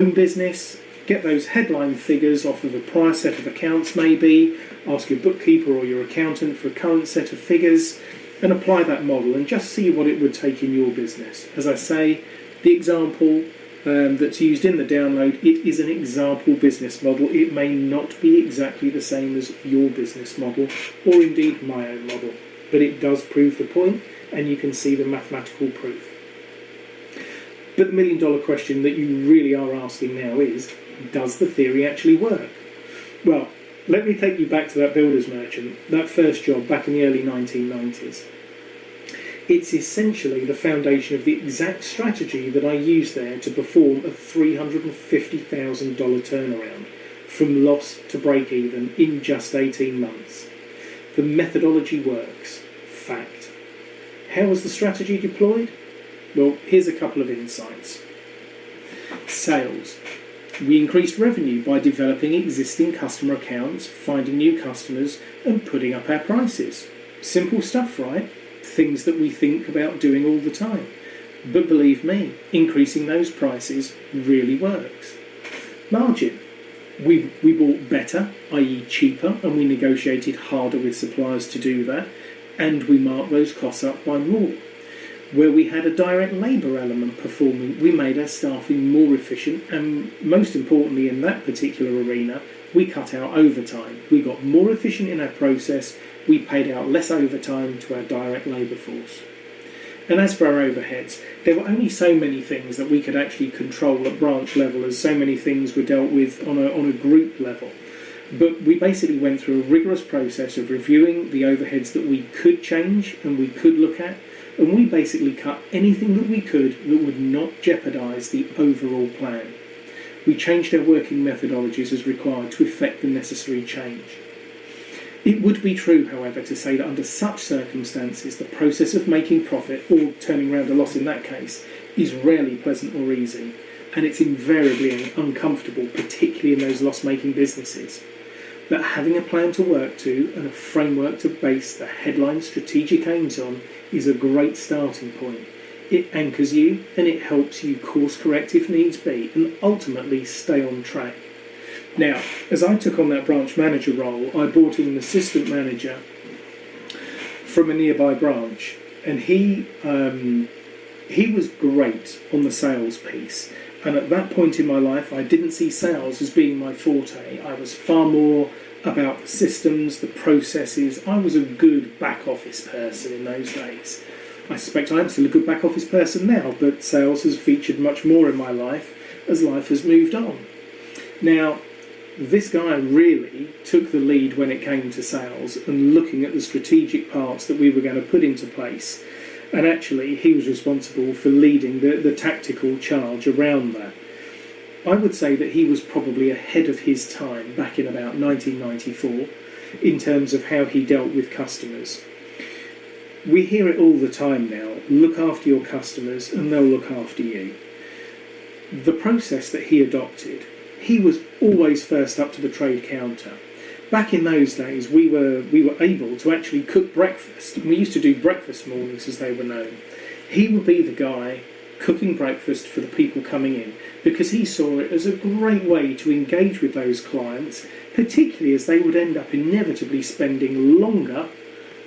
own business, get those headline figures off of a prior set of accounts maybe, ask your bookkeeper or your accountant for a current set of figures, and apply that model and just see what it would take in your business. As I say, the example that's used in the download, it is an example business model. It may not be exactly the same as your business model, or indeed my own model, but it does prove the point, and you can see the mathematical proof. But the million-dollar question that you really are asking now is, does the theory actually work? Well, let me take you back to that builder's merchant, that first job back in the early 1990s. It's essentially the foundation of the exact strategy that I used there to perform a $350,000 turnaround from loss to break even in just 18 months. The methodology works. Fact. How was the strategy deployed? Well, here's a couple of insights. Sales. We increased revenue by developing existing customer accounts, finding new customers, and putting up our prices. Simple stuff, right? Things that we think about doing all the time. But believe me, increasing those prices really works. Margin. We bought better, i.e. cheaper, and we negotiated harder with suppliers to do that, and we marked those costs up by more. Where we had a direct labour element performing, we made our staffing more efficient, and most importantly in that particular arena, we cut out overtime. We got more efficient in our process, we paid out less overtime to our direct labour force. And as for our overheads, there were only so many things that we could actually control at branch level, as so many things were dealt with on a group level. But we basically went through a rigorous process of reviewing the overheads that we could change and we could look at, and we basically cut anything that we could that would not jeopardise the overall plan. We changed our working methodologies as required to effect the necessary change. It would be true, however, to say that under such circumstances, the process of making profit, or turning around a loss in that case, is rarely pleasant or easy, and it's invariably uncomfortable, particularly in those loss-making businesses. But having a plan to work to and a framework to base the headline strategic aims on is a great starting point. It anchors you and it helps you course correct if needs be and ultimately stay on track. Now, as I took on that branch manager role, I brought in an assistant manager from a nearby branch, and he was great on the sales piece. And at that point in my life, I didn't see sales as being my forte. I was far more about the systems, the processes. I was a good back office person in those days. I suspect I am still a good back office person now, but sales has featured much more in my life as life has moved on. Now, this guy really took the lead when it came to sales and looking at the strategic parts that we were going to put into place. And actually, he was responsible for leading the tactical charge around that. I would say that he was probably ahead of his time back in about 1994 in terms of how he dealt with customers. We hear it all the time now, look after your customers and they'll look after you. The process that he adopted, he was always first up to the trade counter. Back in those days, we were able to actually cook breakfast. We used to do breakfast mornings, as they were known. He would be the guy cooking breakfast for the people coming in, because he saw it as a great way to engage with those clients, particularly as they would end up inevitably spending longer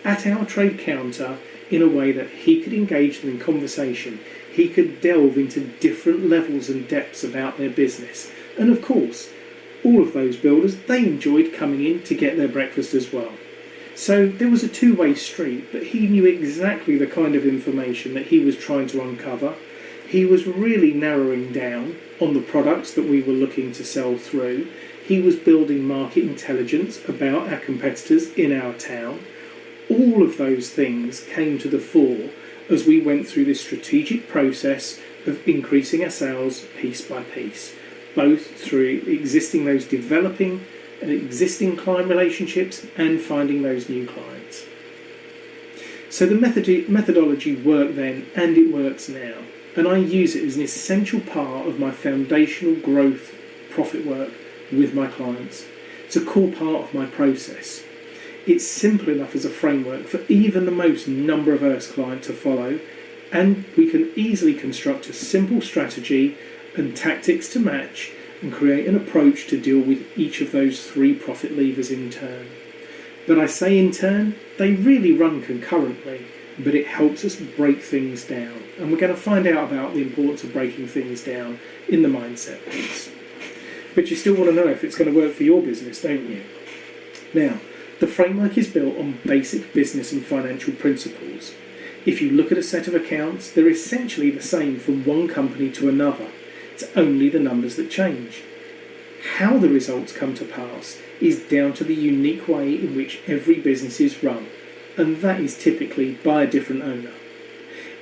at our trade counter in a way that he could engage them in conversation. He could delve into different levels and depths about their business. And of course, all of those builders, they enjoyed coming in to get their breakfast as well. So there was a two-way street, but he knew exactly the kind of information that he was trying to uncover. He was really narrowing down on the products that we were looking to sell through. He was building market intelligence about our competitors in our town. All of those things came to the fore as we went through this strategic process of increasing our sales piece by piece, both through developing existing client relationships and finding those new clients. So the methodology worked then, and it works now, and I use it as an essential part of my foundational growth profit work with my clients. It's a core part of my process. It's simple enough as a framework for even the most number-averse client to follow, and we can easily construct a simple strategy and tactics to match, and create an approach to deal with each of those 3 profit levers in turn. But I say in turn, they really run concurrently, but it helps us break things down. And we're going to find out about the importance of breaking things down in the mindset piece. But you still want to know if it's going to work for your business, don't you? Now, the framework is built on basic business and financial principles. If you look at a set of accounts, they're essentially the same from one company to another. It's only the numbers that change. How the results come to pass is down to the unique way in which every business is run, and that is typically by a different owner.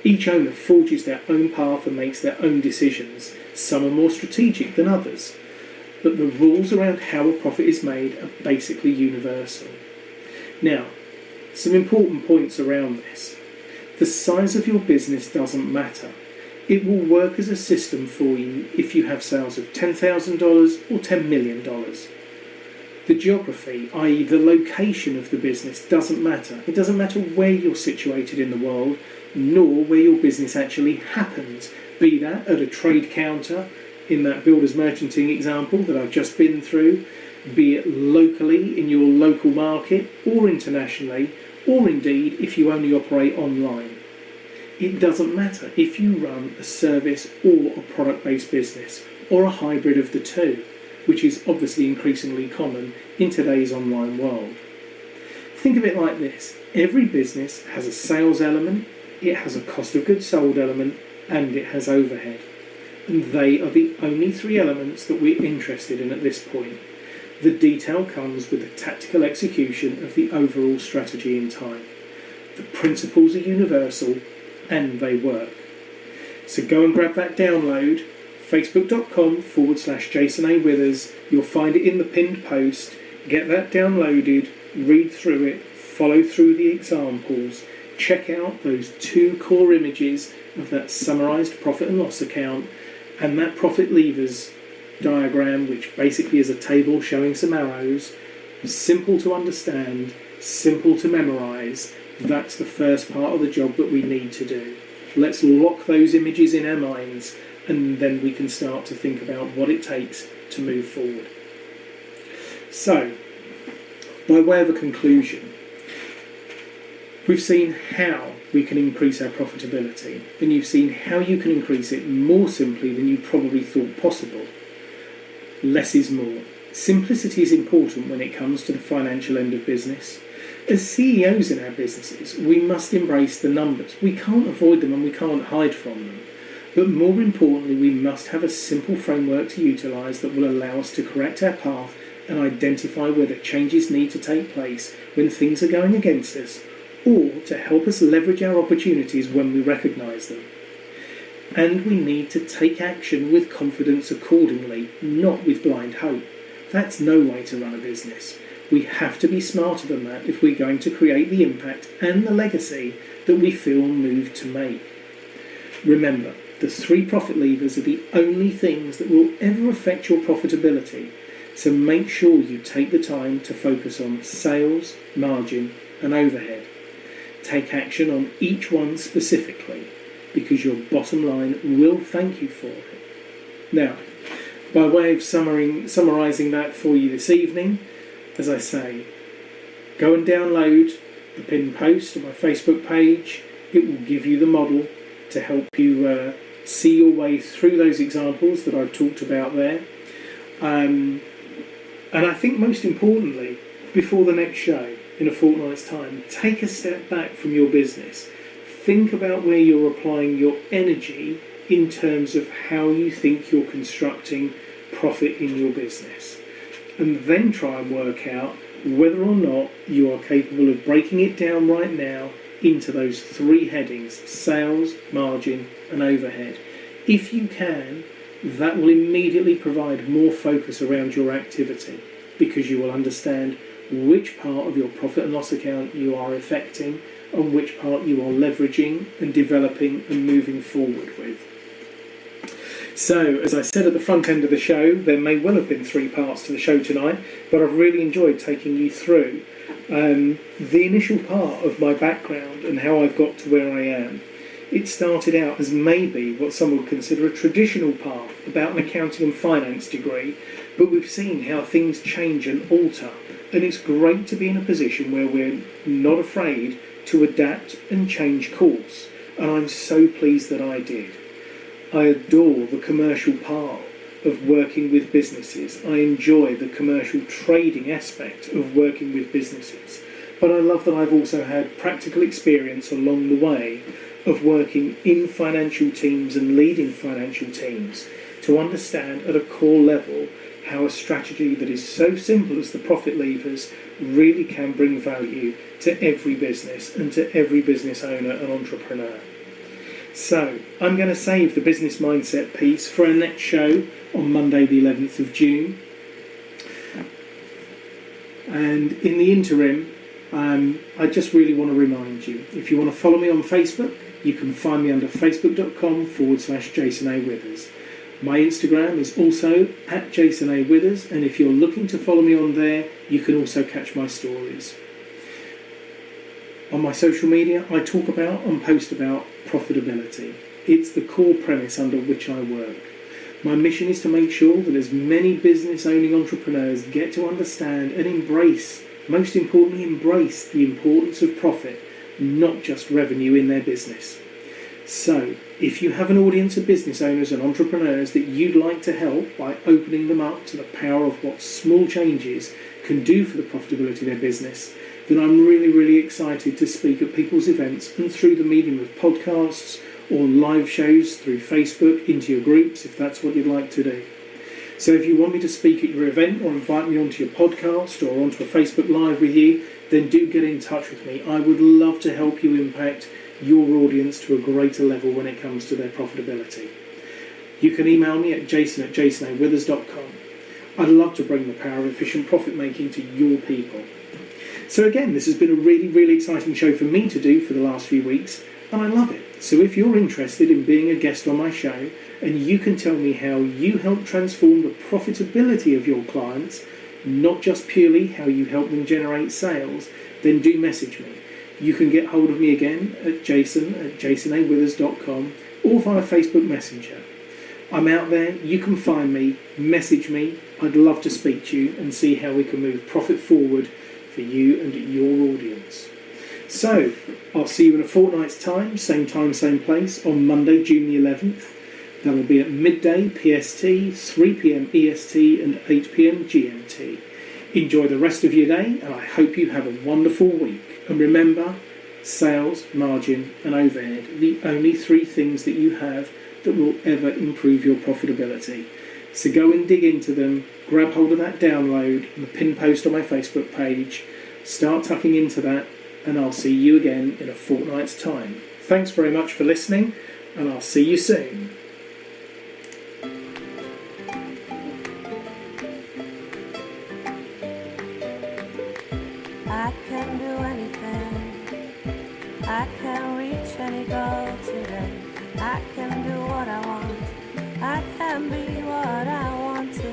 Each owner forges their own path and makes their own decisions. Some are more strategic than others, but the rules around how a profit is made are basically universal. Now, some important points around this. The size of your business doesn't matter. It will work as a system for you if you have sales of $10,000 or $10 million. The geography, i.e. the location of the business, doesn't matter. It doesn't matter where you're situated in the world, nor where your business actually happens, be that at a trade counter, in that builder's merchanting example that I've just been through, be it locally in your local market or internationally, or indeed if you only operate online. It doesn't matter if you run a service or a product-based business, or a hybrid of the two, which is obviously increasingly common in today's online world. Think of it like this. Every business has a sales element, it has a cost of goods sold element, and it has overhead. And they are the only 3 elements that we're interested in at this point. The detail comes with the tactical execution of the overall strategy in time. The principles are universal, and they work. So go and grab that download, facebook.com/Jason A. Withers. You'll find it in the pinned post. Get that downloaded, read through it, follow through the examples, check out those 2 core images of that summarised profit and loss account and that profit levers diagram, which basically is a table showing some arrows. Simple to understand, simple to memorise. That's the first part of the job that we need to do. Let's lock those images in our minds, and then we can start to think about what it takes to move forward. So, by way of a conclusion, we've seen how we can increase our profitability, and you've seen how you can increase it more simply than you probably thought possible. Less is more. Simplicity is important when it comes to the financial end of business. As CEOs in our businesses, we must embrace the numbers. We can't avoid them and we can't hide from them. But more importantly, we must have a simple framework to utilise that will allow us to correct our path and identify whether changes need to take place when things are going against us, or to help us leverage our opportunities when we recognise them. And we need to take action with confidence accordingly, not with blind hope. That's no way to run a business. We have to be smarter than that if we're going to create the impact and the legacy that we feel moved to make. Remember, the 3 profit levers are the only things that will ever affect your profitability, so make sure you take the time to focus on sales, margin and overhead. Take action on each one specifically, because your bottom line will thank you for it. Now, by way of summarising that for you this evening, as I say, go and download the pinned post on my Facebook page. It will give you the model to help you see your way through those examples that I've talked about there. And I think most importantly, before the next show, in a fortnight's time, take a step back from your business. Think about where you're applying your energy in terms of how you think you're constructing profit in your business. And then try and work out whether or not you are capable of breaking it down right now into those 3 headings: sales, margin and overhead. If you can, that will immediately provide more focus around your activity, because you will understand which part of your profit and loss account you are affecting and which part you are leveraging and developing and moving forward with. So, as I said at the front end of the show, there may well have been 3 parts to the show tonight, but I've really enjoyed taking you through the initial part of my background and how I've got to where I am. It started out as maybe what some would consider a traditional path about an accounting and finance degree, but we've seen how things change and alter, and it's great to be in a position where we're not afraid to adapt and change course, and I'm so pleased that I did. I adore the commercial part of working with businesses. I enjoy the commercial trading aspect of working with businesses, but I love that I've also had practical experience along the way of working in financial teams and leading financial teams to understand at a core level how a strategy that is so simple as the profit levers really can bring value to every business and to every business owner and entrepreneur. So I'm going to save the business mindset piece for our next show on Monday the 11th of June. And in the interim, I just really want to remind you, if you want to follow me on Facebook, you can find me under facebook.com/Jason A. Withers. My Instagram is also @Jason A. Withers, and if you're looking to follow me on there, you can also catch my stories. On my social media, I talk about and post about profitability. It's the core premise under which I work. My mission is to make sure that as many business-owning entrepreneurs get to understand and embrace, most importantly, embrace the importance of profit, not just revenue in their business. So, if you have an audience of business owners and entrepreneurs that you'd like to help by opening them up to the power of what small changes can do for the profitability of their business, then I'm really, really excited to speak at people's events and through the medium of podcasts or live shows through Facebook into your groups, if that's what you'd like to do. So if you want me to speak at your event or invite me onto your podcast or onto a Facebook Live with you, then do get in touch with me. I would love to help you impact your audience to a greater level when it comes to their profitability. You can email me at jason@jasonawithers.com. I'd love to bring the power of efficient profit making to your people. So again, this has been a really, really exciting show for me to do for the last few weeks, and I love it. So if you're interested in being a guest on my show, and you can tell me how you help transform the profitability of your clients, not just purely how you help them generate sales, then do message me. You can get hold of me again at jason@jasonawithers.com or via Facebook Messenger. I'm out there, you can find me, message me. I'd love to speak to you and see how we can move profit forward for you and your audience. So, I'll see you in a fortnight's time, same place, on Monday, June the 11th. That'll be at midday PST, 3 p.m. EST and 8 p.m. GMT. Enjoy the rest of your day, and I hope you have a wonderful week. And remember, sales, margin and overhead, the only three things that you have that will ever improve your profitability. So go and dig into them, grab hold of that download and the pinned post on my Facebook page, start tucking into that, and I'll see you again in a fortnight's time. Thanks very much for listening, and I'll see you soon. I can do anything. I can reach any goal today. I can do what I want. I can be what I want to be.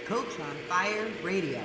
Coach on Fire Radio.